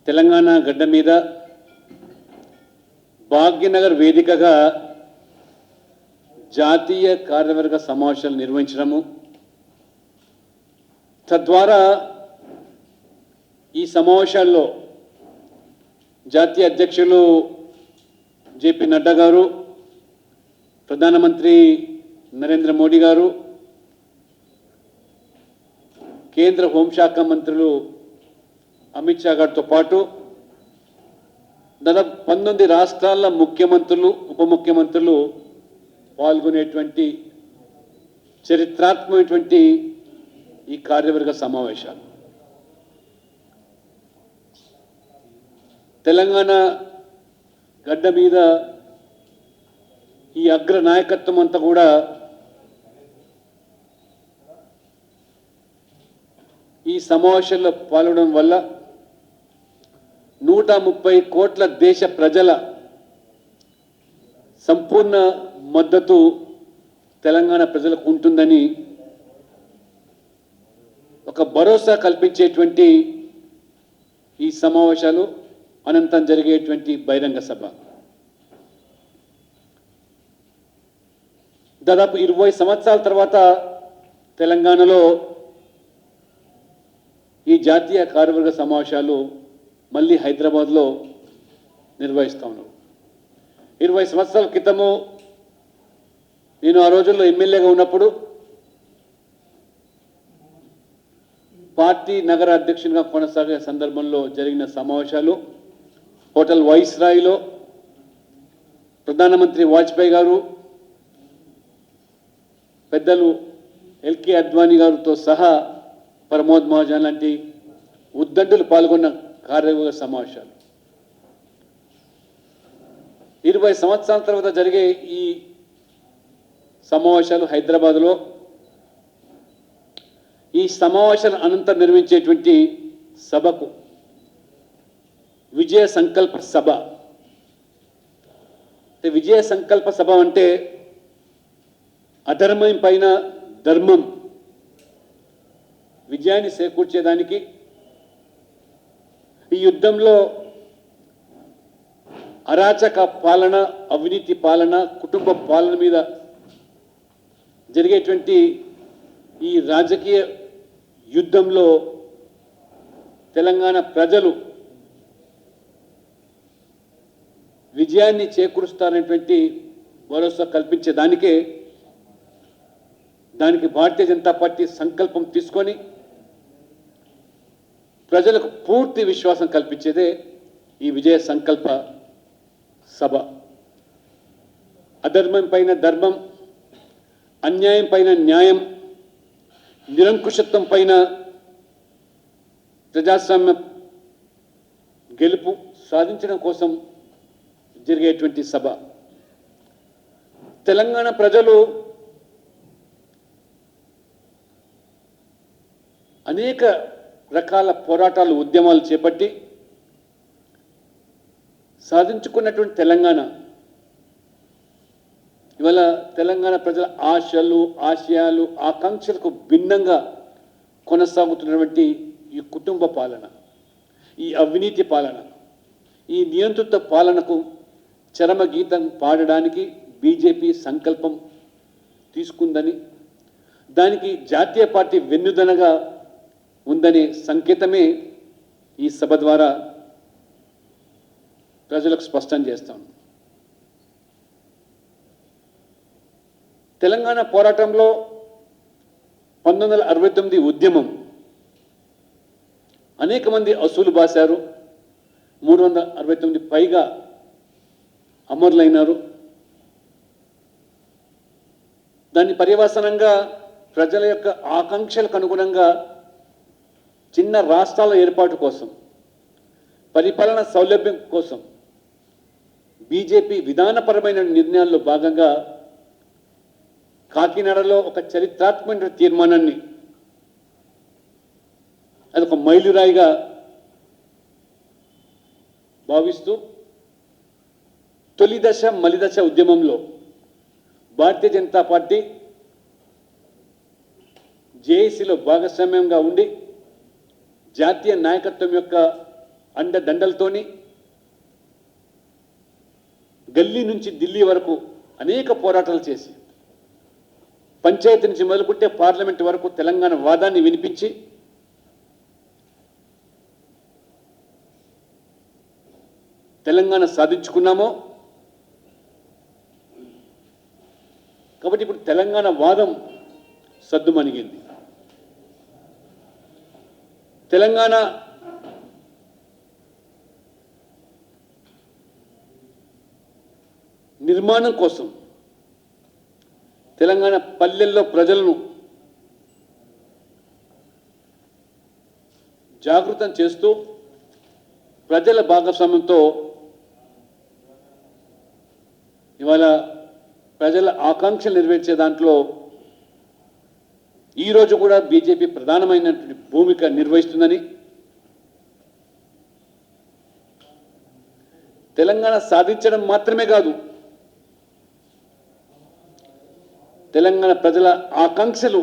తెలంగాణ గడ్డ మీద భాగ్యనగర్ వేదికగా జాతీయ కార్యవర్గ సమావేశాలు నిర్వహించడము, తద్వారా ఈ సమావేశాల్లో జాతీయ అధ్యక్షులు జేపీ నడ్డా గారు, ప్రధానమంత్రి నరేంద్ర మోడీ గారు, కేంద్ర హోంశాఖ మంత్రులు అమిత్ షా గారితో పాటు దాదాపు 19 రాష్ట్రాల ముఖ్యమంత్రులు, ఉప ముఖ్యమంత్రులు పాల్గొనేటువంటి చరిత్రాత్మకమైనటువంటి ఈ కార్యవర్గ సమావేశాలు తెలంగాణ గడ్డ మీద ఈ అగ్ర నాయకత్వం అంతా కూడా ఈ సమావేశంలో పాల్గొనడం వల్ల 130 కోట్ల దేశ ప్రజల సంపూర్ణ మద్దతు తెలంగాణ ప్రజలకు ఉంటుందని ఒక భరోసా కల్పించేటువంటి ఈ సమావేశాలు అనంతరం జరిగేటువంటి బహిరంగ సభ దాదాపు 20 సంవత్సరాల తర్వాత తెలంగాణలో ఈ జాతీయ కార్యవర్గ సమావేశాలు మళ్ళీ హైదరాబాద్లో నిర్వహిస్తా ఉన్నాం. 20 సంవత్సరాల క్రితము నేను ఆ రోజుల్లో ఎమ్మెల్యేగా ఉన్నప్పుడు పార్టీ నగర అధ్యక్షునిగా కొనసాగే సందర్భంలో జరిగిన సమావేశాలు హోటల్ వైస్రాయ్లో ప్రధానమంత్రి వాజ్పేయి గారు, పెద్దలు ఎల్కే అద్వానీ గారితో సహా ప్రమోద్ మహాజన్ లాంటి ఉద్దండులు పాల్గొన్న కార్యవర్గ సమావేశాలు 20 సంవత్సరాల తర్వాత జరిగే ఈ సమావేశాలు హైదరాబాద్లో ఈ సమావేశాల అనంతరం నిర్వహించేటువంటి సభకు విజయ సంకల్ప సభ. విజయ సంకల్ప సభ అంటే అధర్మం పైన ధర్మం విజయాన్ని చేకూర్చేదానికి ఈ యుద్ధంలో అరాచక పాలన, అవినీతి పాలన, కుటుంబ పాలన మీద జరిగేటువంటి ఈ రాజకీయ యుద్ధంలో తెలంగాణ ప్రజలు విజయాన్ని చేకూరుస్తారనేటువంటి భరోసా కల్పించేదానికే దానికి భారతీయ జనతా పార్టీ సంకల్పం తీసుకొని ప్రజలకు పూర్తి విశ్వాసం కల్పించేదే ఈ విజయ సంకల్ప సభ. అధర్మం పైన ధర్మం, అన్యాయం పైన న్యాయం, నిరంకుశత్వం పైన ప్రజాస్వామ్య గెలుపు సాధించడం కోసం జరిగేటువంటి సభ. తెలంగాణ ప్రజలు అనేక రకాల పోరాటాలు, ఉద్యమాలు చేపట్టి సాధించుకున్నటువంటి తెలంగాణ ఇవాళ తెలంగాణ ప్రజల ఆశలు, ఆశయాలు, ఆకాంక్షలకు భిన్నంగా కొనసాగుతున్నటువంటి ఈ కుటుంబ పాలన, ఈ అవినీతి పాలన, ఈ నియంత్రిత పాలనకు చరమగీతం పాడడానికి బీజేపీ సంకల్పం తీసుకుందని, దానికి జాతీయ పార్టీ వెన్నుదనగా ఉందనే సంకేతమే ఈ సభ ద్వారా ప్రజలకు స్పష్టం చేస్తాం. తెలంగాణ పోరాటంలో 1969 ఉద్యమం అనేక మంది అసూలు బాశారు. 369 పైగా అమరులైనారు. దాని పర్యవసానంగా ప్రజల యొక్క ఆకాంక్షలకు అనుగుణంగా చిన్న రాష్ట్రాల ఏర్పాటు కోసం, పరిపాలన సౌలభ్యం కోసం బీజేపీ విధానపరమైన నిర్ణయాల్లో భాగంగా కాకినాడలో ఒక చరిత్రాత్మక తీర్మానాన్ని, అదొక మైలురాయిగా భావిస్తూ తొలి దశ మలిదశ ఉద్యమంలో భారతీయ జనతా పార్టీ జేఏసీలో భాగస్వామ్యంగా ఉండి జాతీయ నాయకత్వం యొక్క అండదండలతోని గల్లీ నుంచి ఢిల్లీ వరకు అనేక పోరాటాలు చేసి పంచాయతీ నుంచి మొదలుకుంటే పార్లమెంట్ వరకు తెలంగాణ వాదాన్ని వినిపించి తెలంగాణ సాధించుకున్నామో. కాబట్టి ఇప్పుడు తెలంగాణ వాదం సద్దుమణిగింది. తెలంగాణ నిర్మాణం కోసం తెలంగాణ పల్లెల్లో ప్రజలను జాగృతం చేస్తూ ప్రజల భాగస్వామ్యంతో ఇవాళ ప్రజల ఆకాంక్షలు నెరవేర్చే దాంట్లో ఈరోజు కూడా బీజేపీ ప్రధానమైనటువంటి భూమిక నిర్వహిస్తుందని, తెలంగాణ సాధించడం మాత్రమే కాదు, తెలంగాణ ప్రజల ఆకాంక్షలు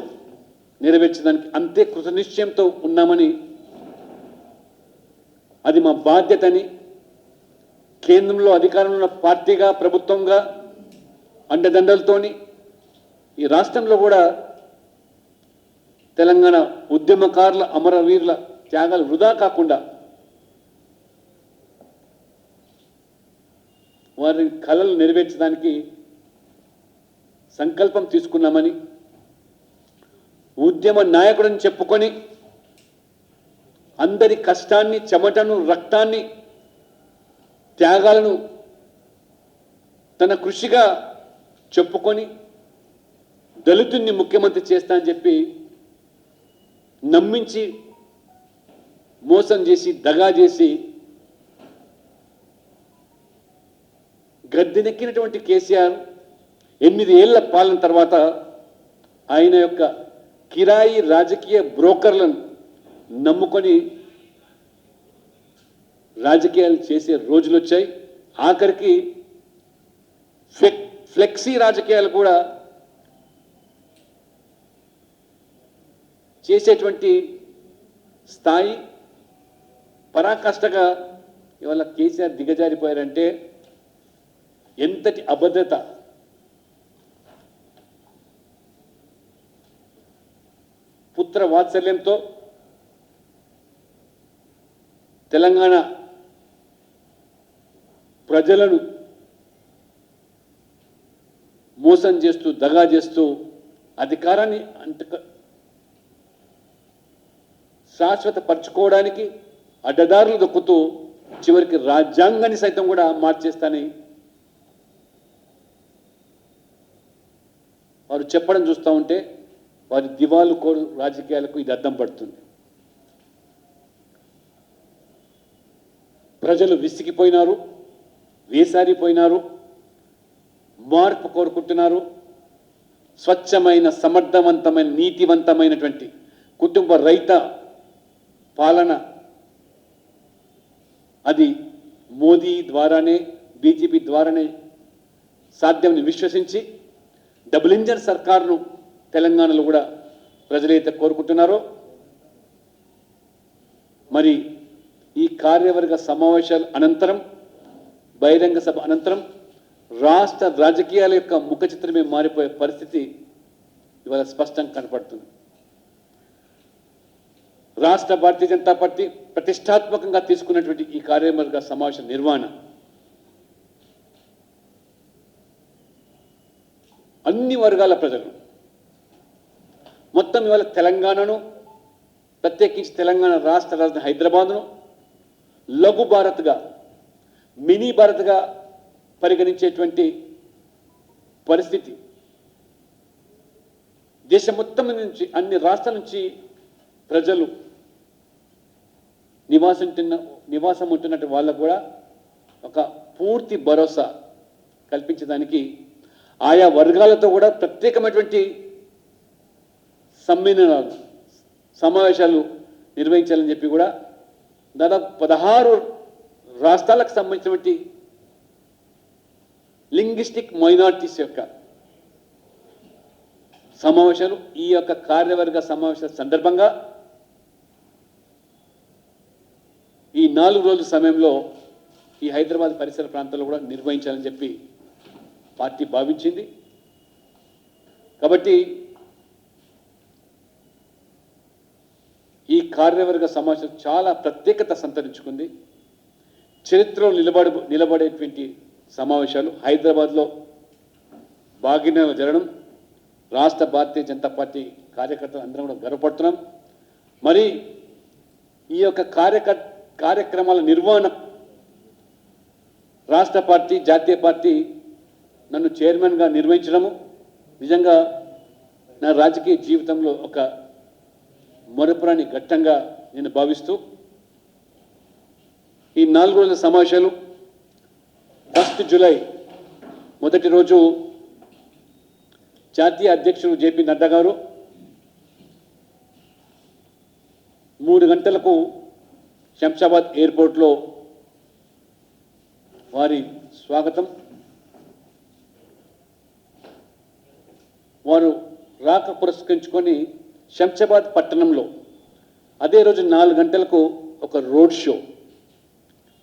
నెరవేర్చడానికి అంతే కృతనిశ్చయంతో ఉన్నామని, అది మా బాధ్యతని కేంద్రంలో అధికారంలో ఉన్న పార్టీగా ప్రభుత్వంగా అండదండలతోని ఈ రాష్ట్రంలో కూడా తెలంగాణ ఉద్యమకారుల అమరవీరుల త్యాగాలు వృధా కాకుండా వారి కలలు నెరవేర్చడానికి సంకల్పం తీసుకున్నామని, ఉద్యమ నాయకుడిని చెప్పుకొని అందరి కష్టాన్ని, చెమటను, రక్తాన్ని, త్యాగాలను తన కృషిగా చెప్పుకొని దళితుణ్ణి ముఖ్యమంత్రి చేస్తానని చెప్పి నమ్మించి మోసం చేసి దగా చేసి గద్దెనెక్కినటువంటి కేసీఆర్ 8 ఏళ్ల పాలన తర్వాత ఆయన యొక్క కిరాయి రాజకీయ బ్రోకర్లను నమ్ముకొని రాజకీయాలు చేసే రోజులు వచ్చాయి. ఆఖరికి ఫ్లెక్సీ రాజకీయాలు కూడా చేసేటువంటి స్థాయి పరాకాష్ఠగా ఇవాళ కేసీఆర్ దిగజారిపోయారంటే ఎంతటి అభద్రత, పుత్ర వాత్సల్యంతో తెలంగాణ ప్రజలను మోసం చేస్తూ దగా చేస్తూ అధికారాన్ని శాశ్వతపరచుకోవడానికి అడ్డదారులు దొక్కుతూ చివరికి రాజ్యాంగాన్ని సైతం కూడా మార్చేస్తానని వారు చెప్పడం చూస్తూ ఉంటే వారి దివాలు కోరు రాజకీయాలకు ఇది అద్దం పడుతుంది. ప్రజలు విసిగిపోయినారు, వేసారిపోయినారు, మార్పు కోరుకుంటున్నారు. స్వచ్ఛమైన, సమర్థవంతమైన, నీతివంతమైనటువంటి కుటుంబ రైత పాలన అది మోదీ ద్వారానే, బీజేపీ ద్వారానే సాధ్యమని విశ్వసించి డబుల్ ఇంజన్ సర్కారును తెలంగాణలో కూడా ప్రజలైతే కోరుకుంటున్నారో, మరి ఈ కార్యవర్గ సమావేశాల అనంతరం, బహిరంగ సభ అనంతరం రాష్ట్ర రాజకీయాల యొక్క ముఖ చిత్రమే మారిపోయే పరిస్థితి ఇవాళ స్పష్టంగా కనపడుతుంది. రాష్ట్ర భారతీయ జనతా పార్టీ ప్రతిష్టాత్మకంగా తీసుకున్నటువంటి ఈ కార్యవర్గ సమావేశ నిర్వహణ అన్ని వర్గాల ప్రజలు మొత్తం ఇవాళ తెలంగాణను, ప్రత్యేకించి తెలంగాణ రాష్ట్ర రాజధాని హైదరాబాద్ను లఘు భారత్గా, మినీ భారత్గా పరిగణించేటువంటి పరిస్థితి దేశం మొత్తం నుంచి, అన్ని రాష్ట్రాల నుంచి ప్రజలు నివాసం ఉంటున్నట్టు వాళ్ళకు కూడా ఒక పూర్తి భరోసా కల్పించడానికి ఆయా వర్గాలతో కూడా ప్రత్యేకమైనటువంటి సమ్మేళనాలు, సమావేశాలు నిర్వహించాలని చెప్పి కూడా దాదాపు 16 రాష్ట్రాలకు సంబంధించినటువంటి లింగ్విస్టిక్ మైనారిటీస్ యొక్క సమావేశాలు, ఈ యొక్క కార్యవర్గ సమావేశాల సందర్భంగా ఈ 4 రోజుల సమయంలో ఈ హైదరాబాద్ పరిసర ప్రాంతాల్లో కూడా నిర్వహించాలని చెప్పి పార్టీ భావించింది. కాబట్టి ఈ కార్యవర్గ సమావేశం చాలా ప్రత్యేకత సంతరించుకుంది. చరిత్రలో నిలబడేటువంటి సమావేశాలు హైదరాబాద్లో భాగ్యనగరంలో జరగడం రాష్ట్ర భారతీయ జనతా పార్టీ కార్యకర్తలు అందరం కూడా గర్వపడుతున్నాం. మరి ఈ యొక్క కార్యక్రమాల నిర్వహణ రాష్ట్ర పార్టీ జాతీయ పార్టీ నన్ను చైర్మన్గా నిర్వహించడము నిజంగా నా రాజకీయ జీవితంలో ఒక మరపురాని ఘట్టంగా నేను భావిస్తూ ఈ 4 రోజుల సమావేశాలు 1 జూలై మొదటి రోజు జాతీయ అధ్యక్షుడు జేపీ నడ్డా గారు 3 గంటలకు శంషాబాద్ ఎయిర్పోర్ట్లో వారి స్వాగతం. వారు రాక పురస్కరించుకొని శంషాబాద్ పట్టణంలో అదే రోజు 4 గంటలకు ఒక రోడ్ షో,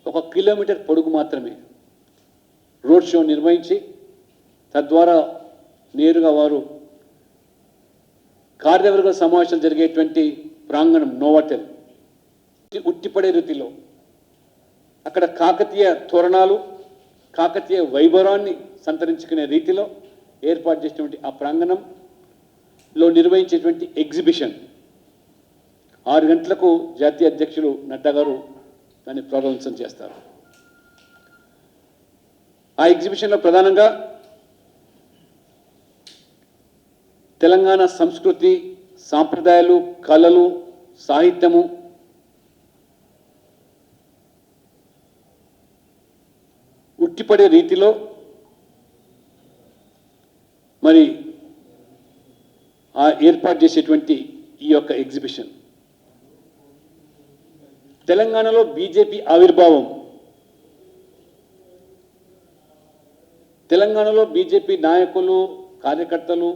1 కిలోమీటర్ పొడుగు మాత్రమే రోడ్ షో నిర్వహించి తద్వారా నేరుగా వారు కార్యవర్గ సమావేశాలు జరిగేటువంటి ప్రాంగణం నోవాటెల్ ఉట్టిపడే రీతిలో అక్కడ కాకతీయ తోరణాలు కాకతీయ వైభవాన్ని సంతరించుకునే రీతిలో ఏర్పాటు చేసినటువంటి ఆ ప్రాంగణంలో నిర్వహించేటువంటి ఎగ్జిబిషన్ 6 గంటలకు జాతీయ అధ్యక్షులు నడ్డా గారు దాన్ని ప్రారంభోత్సవం చేస్తారు. ఆ ఎగ్జిబిషన్లో ప్రధానంగా తెలంగాణ సంస్కృతి సాంప్రదాయాలు కళలు సాహిత్యము ఉట్టిపడే రీతిలో మరి ఆ ఏర్పాటు చేసేటువంటి ఈ యొక్క ఎగ్జిబిషన్ తెలంగాణలో బీజేపీ ఆవిర్భావం, తెలంగాణలో బీజేపీ నాయకులు కార్యకర్తలు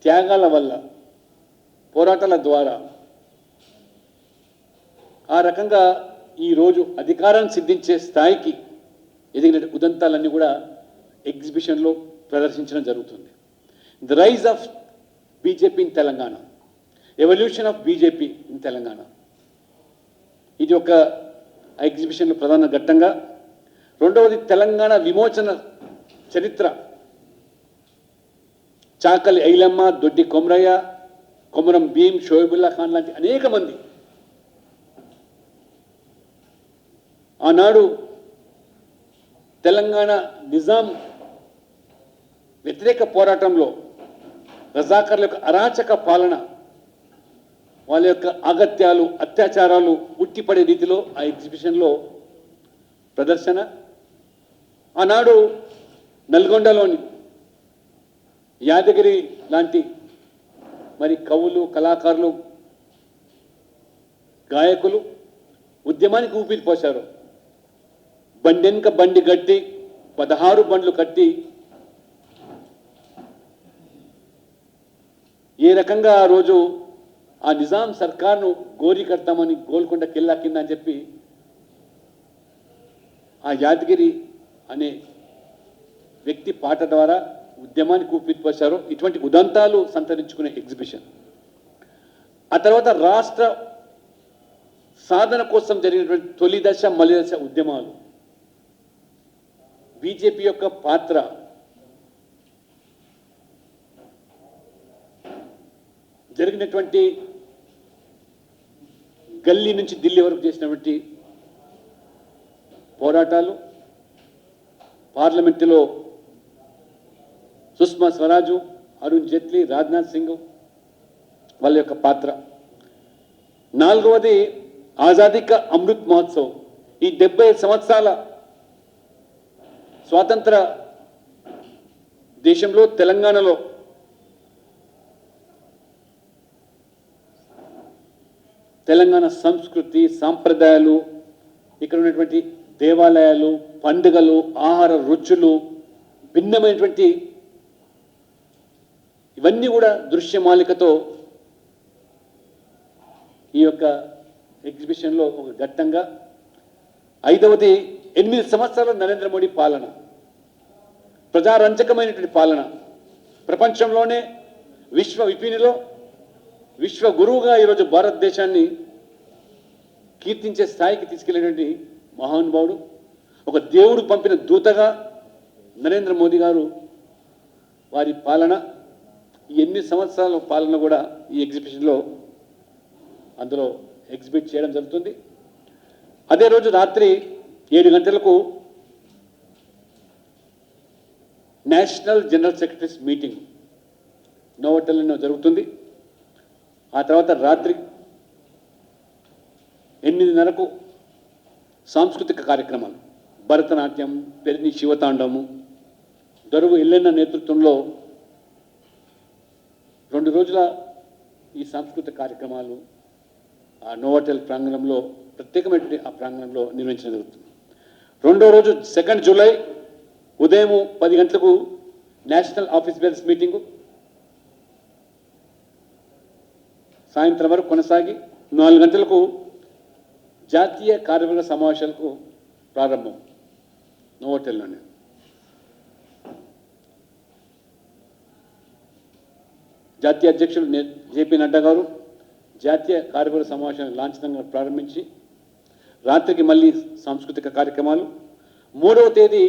త్యాగాల వల్ల పోరాటాల ద్వారా ఆ రకంగా ఈరోజు అధికారాన్ని సిద్ధించే స్థాయికి ఎదిగిన ఉదంతాలన్నీ కూడా ఎగ్జిబిషన్లో ప్రదర్శించడం జరుగుతుంది. The rise of BJP in Telangana, evolution of BJP in Telangana, ఇది ఒక ఎగ్జిబిషన్లో ప్రధాన ఘట్టంగా. రెండవది తెలంగాణ విమోచన చరిత్ర, చాకలి ఐలమ్మ, దొడ్డి కొమరయ్య, కొమరం భీం, షోయబుల్లా ఖాన్ లాంటి అనేక మంది ఆనాడు తెలంగాణ నిజాం వ్యతిరేక పోరాటంలో రజాకర్ల యొక్క అరాచక పాలన, వాళ్ళ యొక్క అగత్యాలు అత్యాచారాలు ఉట్టిపడే రీతిలో ఆ ఎగ్జిబిషన్లో ప్రదర్శన. ఆనాడు నల్గొండలోని యాదగిరి లాంటి మరి కవులు కళాకారులు గాయకులు ఉద్యమానికి ఊపిరి పోశారు. బండెనక బండి కట్టి 16 బండ్లు కట్టి ఏ రకంగా ఆ రోజు ఆ నిజాం సర్కార్ను గోరి కడతామని గోల్కొండ కిల్లా కింద అని చెప్పి ఆ యాదగిరి అనే వ్యక్తి పాట ద్వారా ఉద్యమానికి ఊపిరి పోశారు. ఇటువంటి ఉదంతాలు సంతరించుకునే ఎగ్జిబిషన్. ఆ తర్వాత రాష్ట్ర సాధన కోసం జరిగినటువంటి తొలి దశ మలి దశ ఉద్యమాలు, బీజేపీ యొక్క పాత్ర, జరిగినటువంటి గల్లీ నుంచి ఢిల్లీ వరకు చేసినటువంటి పోరాటాలు, పార్లమెంటులో సుష్మా స్వరాజు, అరుణ్ జైట్లీ, రాజ్నాథ్ సింగ్ వాళ్ళ యొక్క పాత్ర. 4వది ఆజాదీ కా అమృత్ మహోత్సవ్. ఈ 75 సంవత్సరాల స్వాతంత్ర దేశంలో తెలంగాణలో తెలంగాణ సంస్కృతి సాంప్రదాయాలు, ఇక్కడ ఉన్నటువంటి దేవాలయాలు, పండుగలు, ఆహార రుచులు, భిన్నమైనటువంటి ఇవన్నీ కూడా దృశ్యమాలికతో ఈ యొక్క ఎగ్జిబిషన్లో ఒక ఘట్టంగా 5వది 8 సంవత్సరాల నరేంద్ర మోడీ పాలన, ప్రజారంజకమైనటువంటి పాలన, ప్రపంచంలోనే విశ్వ విపినిలో విశ్వ గురువుగా ఈరోజు భారతదేశాన్ని కీర్తించే స్థాయికి తీసుకెళ్లేటువంటి మహానుభావుడు, ఒక దేవుడు పంపిన దూతగా నరేంద్ర మోదీ గారు వారి పాలన, ఈ 8 సంవత్సరాల పాలన కూడా ఈ ఎగ్జిబిషన్లో అందులో ఎగ్జిబిట్ చేయడం జరుగుతుంది. అదే రోజు రాత్రి 7 గంటలకు నేషనల్ జనరల్ సెక్రటరీస్ మీటింగ్ నోవోటెల్లో జరుగుతుంది. ఆ తర్వాత రాత్రి 8:30కు సాంస్కృతిక కార్యక్రమాలు, భరతనాట్యం, పెరిని శివతాండవము, దరువు ఎల్లెన్న నేతృత్వంలో 2 రోజుల ఈ సాంస్కృతిక కార్యక్రమాలు ఆ నోవోటెల్ ప్రాంగణంలో, ప్రత్యేకమైనటువంటి ఆ ప్రాంగణంలో నిర్వహించడం జరుగుతుంది. 2వ రోజు 2 జూలై ఉదయం 10 గంటలకు నేషనల్ ఆఫీస్ బేర్స్ మీటింగు, సాయంత్రం వరకు కొనసాగి 4 గంటలకు జాతీయ కార్యవర్గ సమావేశాలకు ప్రారంభం నోవోటెల్లోనే. జాతీయ అధ్యక్షుడు జేపీ నడ్డా గారు జాతీయ కార్యవర్గ సమావేశాన్ని లాంఛనంగా ప్రారంభించి రాత్రికి మళ్ళీ సాంస్కృతిక కార్యక్రమాలు. 3వ తేదీ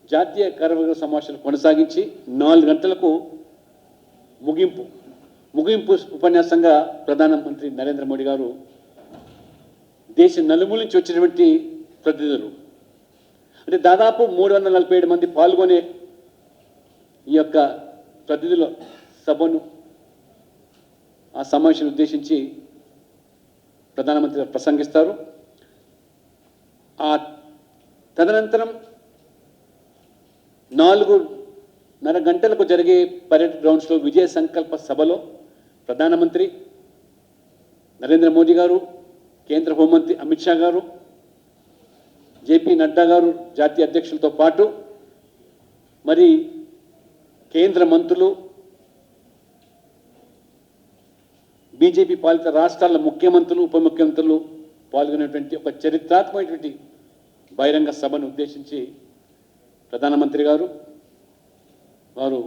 జాతీయ కార్యవర్గ సమావేశాలు కొనసాగించి 4 గంటలకు ముగింపు ఉపన్యాసంగా ప్రధానమంత్రి నరేంద్ర మోడీ గారు దేశ నలుమూల నుంచి వచ్చినటువంటి ప్రతినిధులు, అంటే దాదాపు 347 మంది పాల్గొనే ఈ యొక్క ప్రతినిధుల సభను, ఆ సమావేశాన్ని ఉద్దేశించి ప్రధానమంత్రి ప్రసంగిస్తారు. ఆ తదనంతరం 4:30 గంటలకు జరిగే పరేడ్ గ్రౌండ్స్లో విజయ సంకల్ప సభలో ప్రధానమంత్రి నరేంద్ర మోదీ గారు, కేంద్ర హోంమంత్రి అమిత్ షా గారు, జేపీ నడ్డా గారు జాతీయ అధ్యక్షులతో పాటు మరి కేంద్ర మంత్రులు, బీజేపీ పాలిత రాష్ట్రాల ముఖ్యమంత్రులు, ఉప ముఖ్యమంత్రులు పాల్గొనేటువంటి ఒక చరిత్రాత్మకమైనటువంటి బహిరంగ సభను ఉద్దేశించి ప్రధానమంత్రి గారు వారు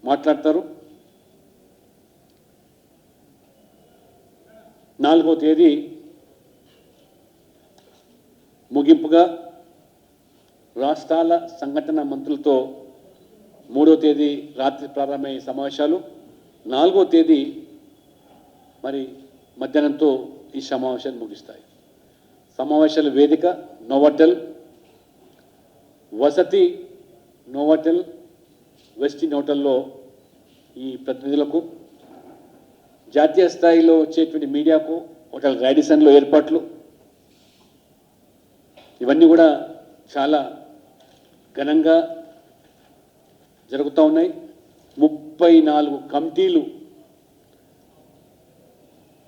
మాట్లాడతారు. 4వ తేదీ ముగింపుగా రాష్ట్రాల సంఘటన మంత్రులతో 3వ తేదీ రాత్రి ప్రారంభమయ్యే సమావేశాలు, 4వ తేదీ మరి మధ్యాహ్నంతో ఈ సమావేశాలు ముగిస్తాయి. సమావేశాల వేదిక నోవోటెల్, వసతి నోవోటెల్, వెస్టిన్ హోటల్లో ఈ ప్రతినిధులకు, జాతీయ స్థాయిలో వచ్చేటువంటి మీడియాకు హోటల్ రాడిసన్లో ఏర్పాట్లు, ఇవన్నీ కూడా చాలా ఘనంగా జరుగుతూ ఉన్నాయి. 34 కమిటీలు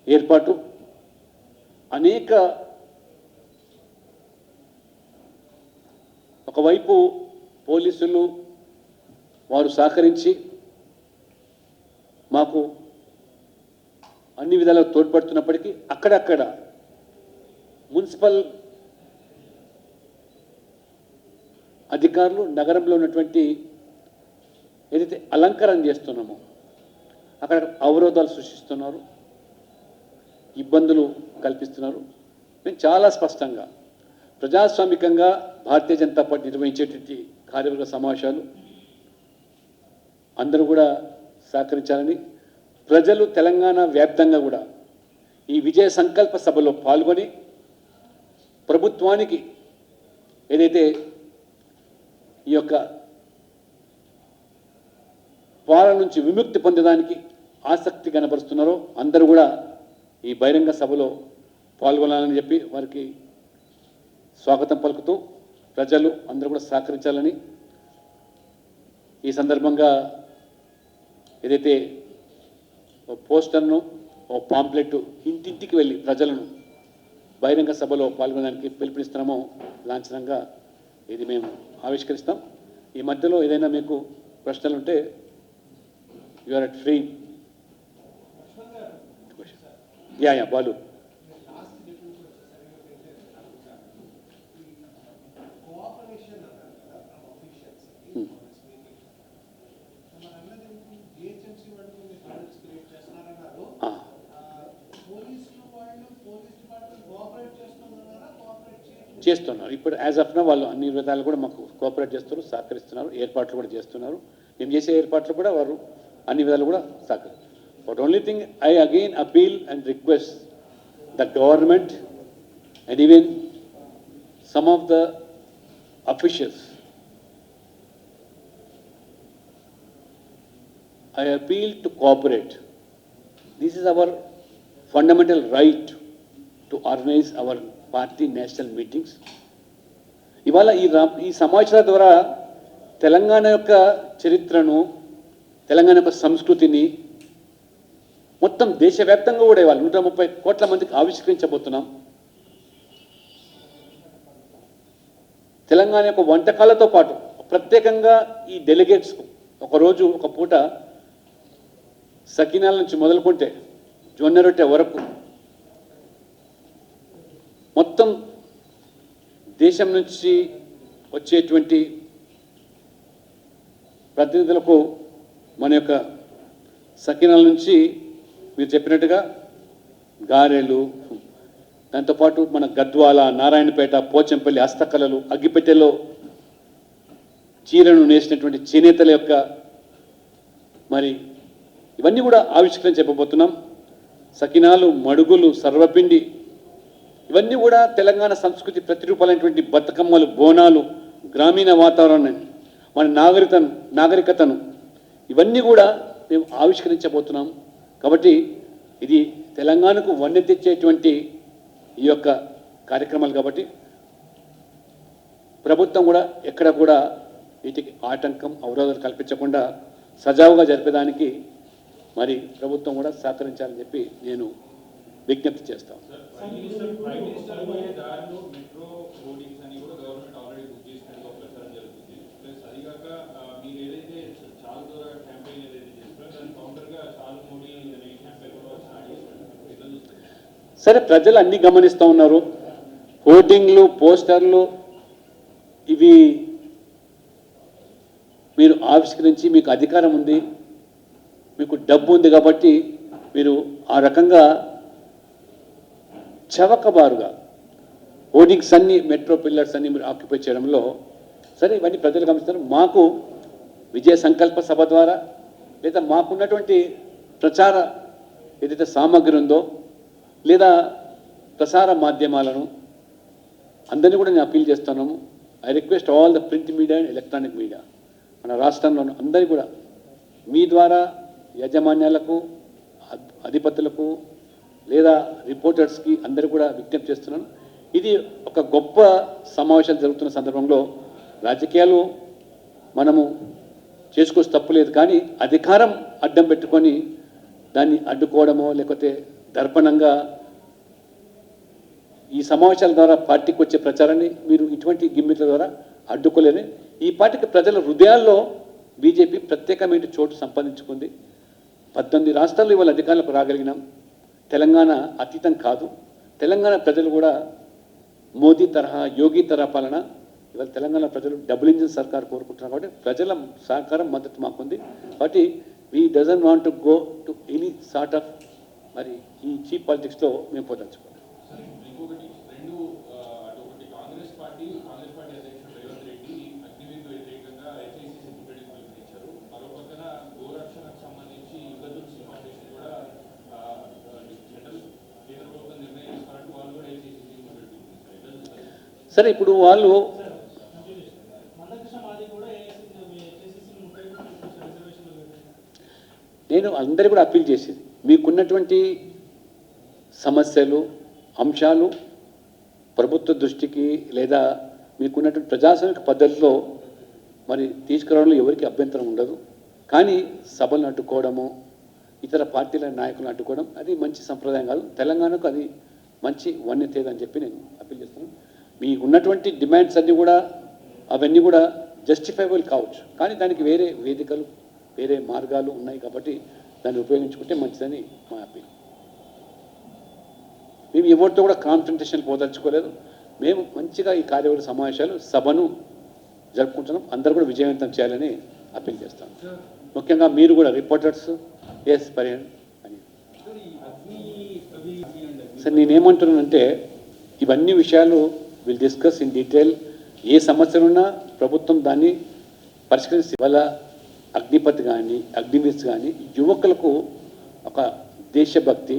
ఏర్పాటు, అనేక ఒకవైపు పోలీసులు వారు సహకరించి మాకు అన్ని విధాలుగా తోడ్పడుతున్నప్పటికీ అక్కడక్కడ మున్సిపల్ అధికారులు నగరంలో ఉన్నటువంటి ఏదైతే అలంకరణ చేస్తున్నామో అక్కడ అవరోధాలు సృష్టిస్తున్నారు, ఇబ్బందులు కల్పిస్తున్నారు. నేను చాలా స్పష్టంగా ప్రజాస్వామికంగా భారతీయ జనతా పార్టీ నిర్వహించేటువంటి కార్యవర్గ సమావేశాలు అందరూ కూడా సహకరించాలని, ప్రజలు తెలంగాణ వ్యాప్తంగా కూడా ఈ విజయ సంకల్ప సభలో పాల్గొని ప్రభుత్వానికి ఏదైతే ఈ యొక్క పాలన నుంచి విముక్తి పొందడానికి ఆసక్తి కనబరుస్తున్నారో అందరూ కూడా ఈ బహిరంగ సభలో పాల్గొనాలని చెప్పి వారికి స్వాగతం పలుకుతూ ప్రజలు అందరూ కూడా సహకరించాలని ఈ సందర్భంగా ఏదైతే పోస్టర్ను పాంప్లెట్ ఇంటింటికి వెళ్ళి ప్రజలను బహిరంగ సభలో పాల్గొనడానికి పిలుపునిస్తున్నామో లాంఛనంగా ఇది మేము ఆవిష్కరిస్తాం. ఈ మధ్యలో ఏదైనా మీకు ప్రశ్నలు ఉంటే You are at free. Yeah, Balu. చేస్తున్నారు ఇప్పుడు యాజ్ ఆఫ్ నౌ వాళ్ళు అన్ని విధాలు కూడా మాకు కోఆపరేట్ చేస్తున్నారు, సహకరిస్తున్నారు, ఏర్పాట్లు కూడా చేస్తున్నారు. మేము చేసే ఏర్పాట్లు కూడా వారు అన్ని విధాలు కూడా సహకరిస్తారు. But only thing I again appeal and request the government and even some of the officials, I appeal to cooperate. This is our fundamental right to organize our party national meetings. ఇవాళ ఈ సమావేశాల ద్వారా తెలంగాణ యొక్క చరిత్రను, తెలంగాణ యొక్క సంస్కృతిని మొత్తం దేశవ్యాప్తంగా కూడా ఇవాళ 130 కోట్ల మందికి ఆవిష్కరించబోతున్నాం. తెలంగాణ యొక్క వంటకాలతో పాటు ప్రత్యేకంగా ఈ డెలిగేట్స్కు ఒకరోజు ఒక పూట సకినాల నుంచి మొదలుకుంటే జొన్న రొట్టె వరకు మొత్తం దేశం నుంచి వచ్చేటువంటి ప్రతినిధులకు మన యొక్క సకినాల నుంచి మీరు చెప్పినట్టుగా గారెలు, దాంతోపాటు మన గద్వాల, నారాయణపేట, పోచంపల్లి హస్తకళలు, అగ్గిపెట్టెలో చీరను నేసినటువంటి చేనేతల యొక్క మరి ఇవన్నీ కూడా ఆవిష్కరించబోతున్నాం. సకినాలు, మడుగులు, సర్వపిండి ఇవన్నీ కూడా తెలంగాణ సంస్కృతి ప్రతిరూపాలైనటువంటి బతుకమ్మలు, బోనాలు, గ్రామీణ వాతావరణాన్ని, మన నాగరికతను ఇవన్నీ కూడా మేము ఆవిష్కరించబోతున్నాం. కాబట్టి ఇది తెలంగాణకు వన్నె తెచ్చేటువంటి ఈ యొక్క కార్యక్రమాలు. కాబట్టి ప్రభుత్వం కూడా ఎక్కడ కూడా వీటికి ఆటంకం, అవరోధాలు కల్పించకుండా సజావుగా జరిపేదానికి మరి ప్రభుత్వం కూడా సహకరించాలని చెప్పి నేను విజ్ఞప్తి చేస్తాను. సరే, ప్రజలు అన్ని గమనిస్తూ ఉన్నారు. హోర్డింగ్లు, పోస్టర్లు ఇవి మీరు ఆవిష్కరించి మీకు అధికారం ఉంది, మీకు డబ్బు ఉంది కాబట్టి మీరు ఆ రకంగా చవకబారుగా హోర్డింగ్స్ అన్ని, మెట్రో పిల్లర్స్ అన్ని మీరు ఆక్యుపై చేయడంలో సరే ఇవన్నీ ప్రజలు గమనిస్తారు. మాకు విజయ సంకల్ప సభ ద్వారా లేదా మాకున్నటువంటి ప్రచార ఏదైతే సామగ్రి ఉందో లేదా ప్రసార మాధ్యమాలను అందరినీ కూడా నేను అపీల్ చేస్తున్నాము. I request all the print media and electronic media మన రాష్ట్రంలో అందరికీ కూడా మీ ద్వారా యాజమాన్యాలకు, అధిపతులకు లేదా రిపోర్టర్స్కి అందరూ కూడా విజ్ఞప్తి చేస్తున్నాను. ఇది ఒక గొప్ప సమావేశాలు జరుగుతున్న సందర్భంలో రాజకీయాలు మనము చేసుకోవచ్చు, తప్పులేదు. కానీ అధికారం అడ్డం పెట్టుకొని దాన్ని అడ్డుకోవడమో లేకపోతే దర్పణంగా ఈ సమావేశాల ద్వారా పార్టీకి వచ్చే ప్రచారాన్ని మీరు ఇటువంటి గిమ్మిట్ల ద్వారా అడ్డుకోలేని ఈ పార్టీకి ప్రజల హృదయాల్లో బీజేపీ ప్రత్యేకమైన చోటు సంపాదించుకుంది. 18 రాష్ట్రాల్లో ఇవాళ అధికారులకు రాగలిగినాం. తెలంగాణ అతీతం కాదు. తెలంగాణ ప్రజలు కూడా మోదీ తరహా, యోగి తరహా పాలన ఇవాళ తెలంగాణ ప్రజలు డబుల్ ఇంజిన్ సర్కార్ కోరుకుంటున్నారు. కాబట్టి ప్రజల సహకారం, మద్దతు మాకుంది. కాబట్టి we doesn't want to go to any sort of మరి ఈ చీప్ పాలిటిక్స్లో మేము పోదలుచుకోవాలి. సరే, ఇప్పుడు వాళ్ళు నేను అందరూ కూడా అప్పీల్ చేసేది మీకున్నటువంటి సమస్యలు, అంశాలు ప్రభుత్వ దృష్టికి లేదా మీకున్నటువంటి ప్రజాస్వామిక పద్ధతిలో మరి తీసుకురావడంలో ఎవరికి అభ్యంతరం ఉండదు. కానీ సభలను అడ్డుకోవడము, ఇతర పార్టీల నాయకులను అడ్డుకోవడం అది మంచి సంప్రదాయం కాదు. తెలంగాణకు అది మంచి వన్యతేదని చెప్పి నేను అప్పీల్ చేస్తున్నాను. మీకు ఉన్నటువంటి డిమాండ్స్ అన్నీ కూడా అవన్నీ కూడా జస్టిఫైబుల్ కావచ్చు, కానీ దానికి వేరే వేదికలు, వేరే మార్గాలు ఉన్నాయి కాబట్టి దాన్ని ఉపయోగించుకుంటే మంచిదని మా అప్పీల్. మేము ఎవరితో కూడా కాన్ఫ్రంటేషన్ పోదలుచుకోలేదు. మేము మంచిగా ఈ కార్యవర్గ సమావేశాలు సభను జరుపుకుంటున్నాం. అందరూ కూడా విజయవంతం చేయాలని అప్పీల్ చేస్తాం. ముఖ్యంగా మీరు కూడా రిపోర్టర్స్ ఎస్ పరిహన్ అని సార్ నేనేమంటున్నానంటే ఇవన్నీ విషయాలు విల్ డిస్కస్ ఇన్ డీటెయిల్. ఏ సమస్యలున్నా ప్రభుత్వం దాన్ని పరిష్కరించి వాళ్ళ అగ్నిపత్ కానీ అగ్నివీర్స్ కానీ యువకులకు ఒక దేశభక్తి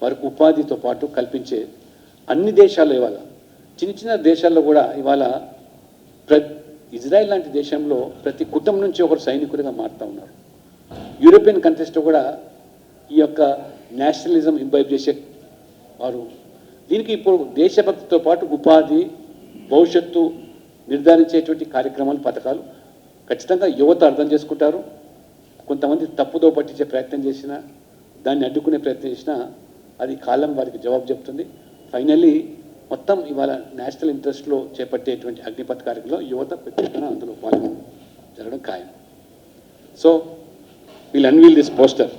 వారికి ఉపాధితో పాటు కల్పించే అన్ని దేశాల్లో ఇవాళ చిన్న చిన్న దేశాల్లో కూడా ఇవాళ ఇజ్రాయెల్ లాంటి దేశంలో ప్రతి కుటుంబం నుంచి ఒకరు సైనికుడిగా మారుతూ ఉన్నారు. యూరోపియన్ కంట్రీస్లో కూడా ఈ యొక్క నేషనలిజం ఇంబైబ్ చేసే వారు. దీనికి ఇప్పుడు దేశభక్తితో పాటు ఉపాధి భవిష్యత్తు నిర్ధారించేటువంటి కార్యక్రమాలు పథకాలు ఖచ్చితంగా యువత అర్థం చేసుకుంటారు. కొంతమంది తప్పుదో పట్టించే ప్రయత్నం చేసినా దాన్ని అడ్డుకునే ప్రయత్నం చేసినా అది కాలం వారికి జవాబు చెప్తుంది. ఫైనల్లీ మొత్తం ఇవాళ నేషనల్ ఇంట్రెస్ట్లో చేపట్టేటువంటి అగ్నిపథ్ కార్యక్రమంలో యువత ప్రత్యేకంగా అందులో పాల్గొనడం జరగడం ఖాయం. So we'll unveil this poster.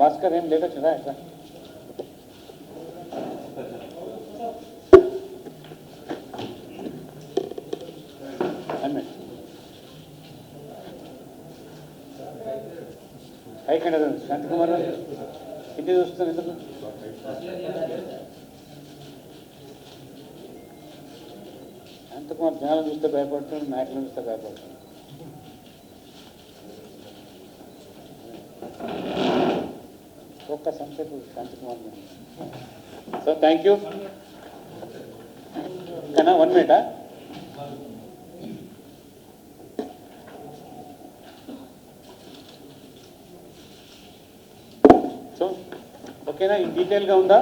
Bhaskar ఏం లేకొచ్చిందా ఎట్లా పైకి శాంతికుమార్ ఇంటి చూస్తాను ఎందుకు శాంతికుమార్ జనాలను చూస్తే భయపడుతున్నాడు, నాయకులను చూస్తే భయపడుతున్నాడు. ఒక్క సంక్షేప శాంతికుమార్. So thank you. కన్నా 1 minute. సో ఓకేనా? ఇన్ డీటెయిల్గా ఉందా?